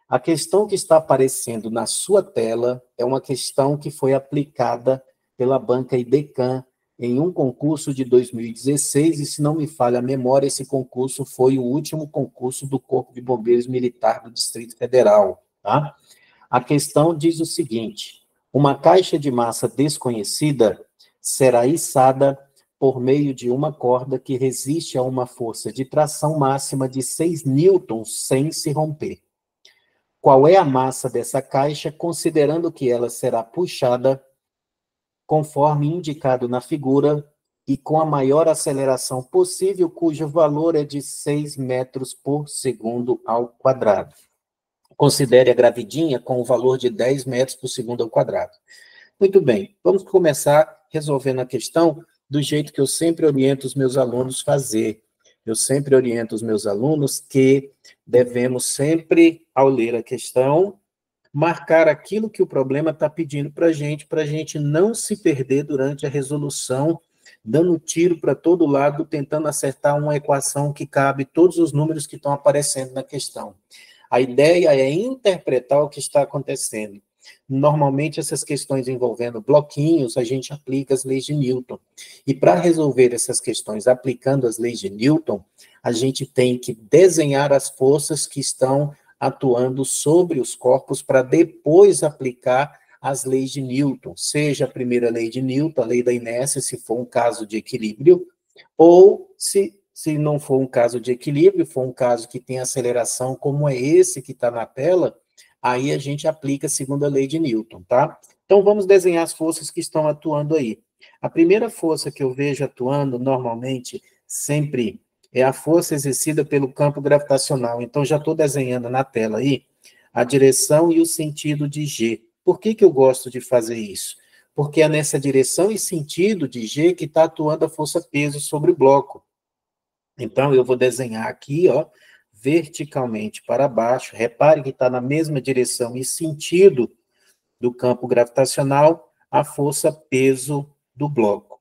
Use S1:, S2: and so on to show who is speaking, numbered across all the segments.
S1: A questão que está aparecendo na sua tela é uma questão que foi aplicada pela banca IDECAM em um concurso de 2016, e se não me falha a memória, esse concurso foi o último concurso do Corpo de Bombeiros Militar do Distrito Federal, tá? A questão diz o seguinte: uma caixa de massa desconhecida será içada por meio de uma corda que resiste a uma força de tração máxima de 6 newtons sem se romper. Qual é a massa dessa caixa, considerando que ela será puxada conforme indicado na figura e com a maior aceleração possível, cujo valor é de 6 metros por segundo ao quadrado. Considere a gravidinha com o valor de 10 metros por segundo ao quadrado. Muito bem, vamos começar resolvendo a questão do jeito que eu sempre oriento os meus alunos fazer. Eu sempre oriento os meus alunos que devemos sempre, ao ler a questão, marcar aquilo que o problema está pedindo para a gente não se perder durante a resolução, dando tiro para todo lado, tentando acertar uma equação que cabe todos os números que estão aparecendo na questão. A ideia é interpretar o que está acontecendo. Normalmente, essas questões envolvendo bloquinhos, a gente aplica as leis de Newton. E para resolver essas questões aplicando as leis de Newton, a gente tem que desenhar as forças que estão atuando sobre os corpos para depois aplicar as leis de Newton, seja a primeira lei de Newton, a lei da inércia, se for um caso de equilíbrio, ou se não for um caso de equilíbrio, for um caso que tem aceleração, como é esse que está na tela, aí a gente aplica a segunda lei de Newton, tá? Então, vamos desenhar as forças que estão atuando aí. A primeira força que eu vejo atuando, normalmente, sempre é a força exercida pelo campo gravitacional. Então, já estou desenhando na tela aí a direção e o sentido de G. Por que eu gosto de fazer isso? Porque é nessa direção e sentido de G que está atuando a força-peso sobre o bloco. Então, eu vou desenhar aqui, ó, verticalmente para baixo. Repare que está na mesma direção e sentido do campo gravitacional a força-peso do bloco.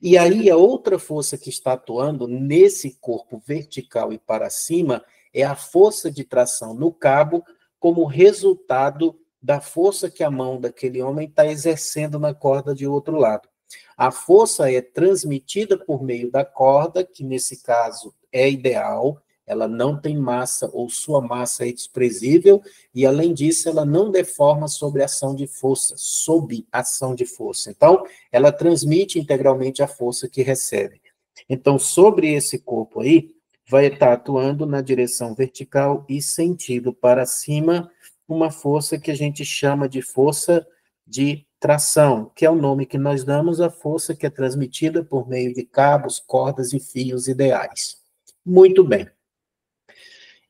S1: E aí, a outra força que está atuando nesse corpo vertical e para cima é a força de tração no cabo, como resultado da força que a mão daquele homem está exercendo na corda de outro lado. A força é transmitida por meio da corda, que nesse caso é ideal, ela não tem massa, ou sua massa é desprezível, e além disso, ela não deforma sobre ação de força, sob ação de força. Então, ela transmite integralmente a força que recebe. Então, sobre esse corpo aí, vai estar atuando na direção vertical e sentido para cima, uma força que a gente chama de força de tração, que é o nome que nós damos à força que é transmitida por meio de cabos, cordas e fios ideais. Muito bem.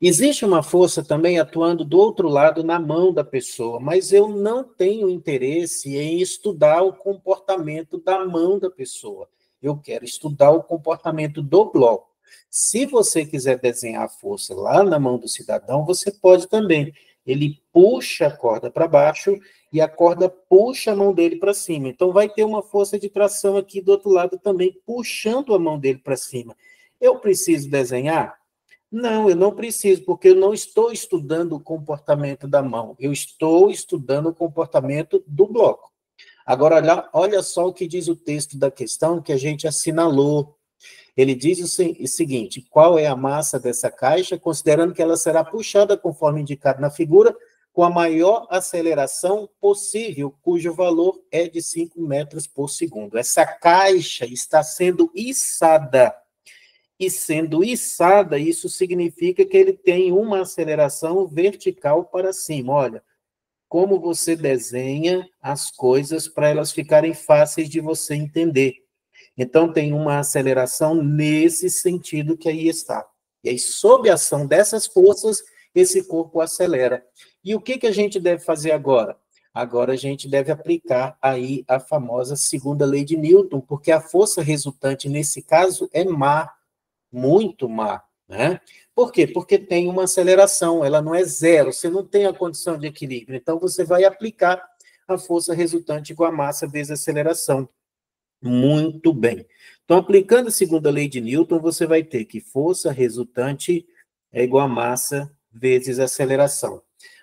S1: Existe uma força também atuando do outro lado na mão da pessoa, mas eu não tenho interesse em estudar o comportamento da mão da pessoa. Eu quero estudar o comportamento do bloco. Se você quiser desenhar a força lá na mão do cidadão, você pode também. Ele puxa a corda para baixo e a corda puxa a mão dele para cima. Então, vai ter uma força de tração aqui do outro lado também, puxando a mão dele para cima. Eu preciso desenhar? Não, eu não preciso, porque eu não estou estudando o comportamento da mão, eu estou estudando o comportamento do bloco. Agora, olha só o que diz o texto da questão que a gente assinalou. Ele diz o seguinte: qual é a massa dessa caixa, considerando que ela será puxada, conforme indicado na figura, com a maior aceleração possível, cujo valor é de 5 metros por segundo. Essa caixa está sendo içada. E sendo içada, isso significa que ele tem uma aceleração vertical para cima. Olha, como você desenha as coisas para elas ficarem fáceis de você entender. Então, tem uma aceleração nesse sentido que aí está. E aí, sob a ação dessas forças, esse corpo acelera. E o que a gente deve fazer agora? Agora a gente deve aplicar aí a famosa segunda lei de Newton, porque a força resultante nesse caso é má, muito má, né? Por quê? Porque tem uma aceleração, ela não é zero, você não tem a condição de equilíbrio, então você vai aplicar a força resultante com a massa vezes a aceleração. Muito bem. Então, aplicando a segunda lei de Newton, você vai ter que força resultante é igual a massa vezes aceleração.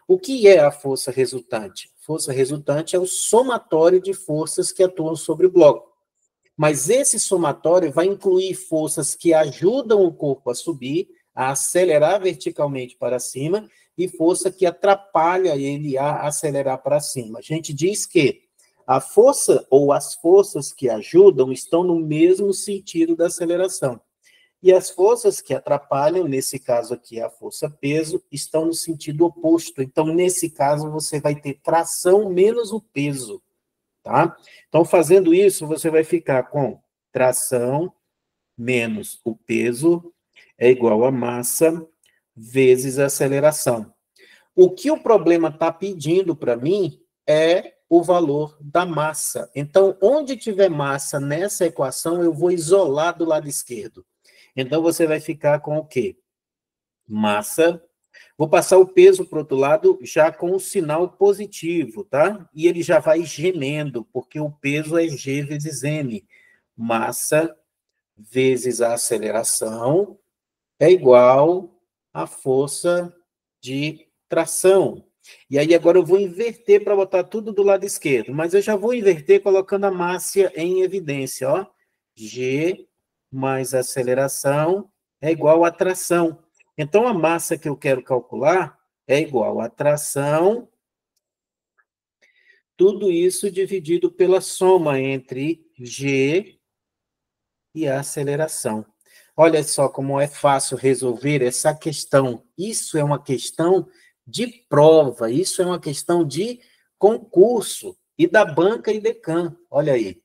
S1: O que é a força resultante? Força resultante é o somatório de forças que atuam sobre o bloco. Mas esse somatório vai incluir forças que ajudam o corpo a subir, a acelerar verticalmente para cima, e força que atrapalha ele a acelerar para cima. A gente diz que a força ou as forças que ajudam estão no mesmo sentido da aceleração. E as forças que atrapalham, nesse caso aqui a força-peso, estão no sentido oposto. Então, nesse caso, você vai ter tração menos o peso, tá? Então, fazendo isso, você vai ficar com tração menos o peso é igual a massa vezes a aceleração. O que o problema está pedindo para mim é o valor da massa. Então, onde tiver massa nessa equação, eu vou isolar do lado esquerdo. Então, você vai ficar com o quê? Massa. Vou passar o peso para o outro lado já com o sinal positivo, tá? E ele já vai gemendo, porque o peso é G vezes M. Massa vezes a aceleração é igual à força de tração. E aí agora eu vou inverter para botar tudo do lado esquerdo, mas eu já vou inverter colocando a massa em evidência, ó. G mais aceleração é igual a tração. Então, a massa que eu quero calcular é igual a tração, tudo isso dividido pela soma entre G e a aceleração. Olha só como é fácil resolver essa questão. Isso é uma questão de prova, isso é uma questão de concurso e da banca e Decam. Olha aí.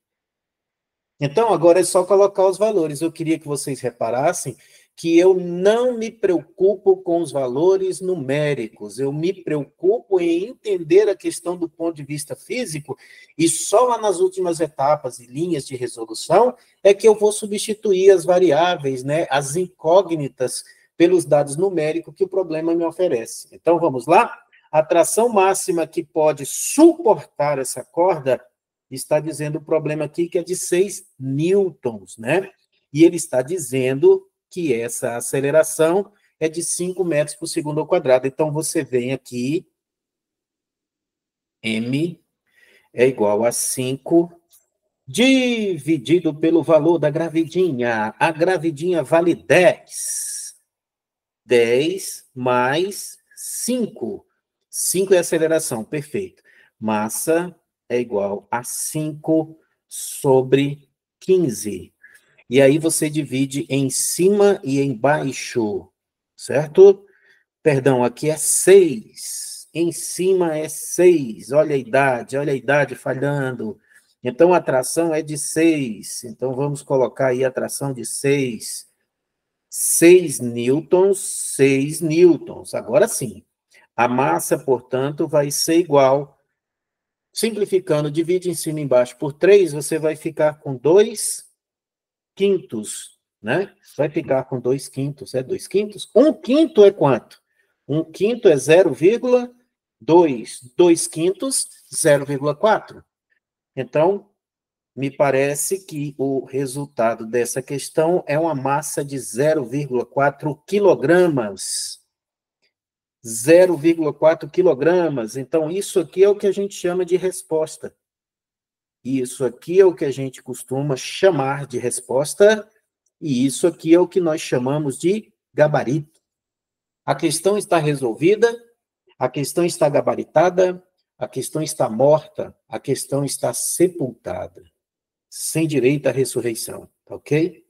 S1: Então, agora é só colocar os valores. Eu queria que vocês reparassem que eu não me preocupo com os valores numéricos, eu me preocupo em entender a questão do ponto de vista físico, e só lá nas últimas etapas e linhas de resolução é que eu vou substituir as variáveis, né, as incógnitas, pelos dados numéricos que o problema me oferece. Então, vamos lá? A tração máxima que pode suportar essa corda está dizendo o problema aqui que é de 6 newtons, né? E ele está dizendo que essa aceleração é de 5 metros por segundo ao quadrado. Então, você vem aqui, M é igual a 5, dividido pelo valor da gravidinha. A gravidinha vale 10. 10 mais 5. 5 é aceleração, perfeito. Massa é igual a 5 sobre 15. E aí você divide em cima e embaixo, certo? Perdão, aqui é 6. Em cima é 6. Olha a idade falhando. Então, a tração é de 6. Então, vamos colocar aí a tração de 6. 6 newtons, 6 newtons. Agora sim. A massa, portanto, vai ser igual. Simplificando, divide em cima e embaixo por 3, você vai ficar com 2 quintos, né? Vai ficar com 2 quintos. É 2 quintos? 1 quinto é quanto? 1 quinto é 0,2. 2 quintos, 0,4. Então, me parece que o resultado dessa questão é uma massa de 0,4 quilogramas. 0,4 quilogramas. Então, isso aqui é o que a gente chama de resposta. Isso aqui é o que a gente costuma chamar de resposta, e isso aqui é o que nós chamamos de gabarito. A questão está resolvida, a questão está gabaritada, a questão está morta, a questão está sepultada, sem direito à ressurreição, tá ok?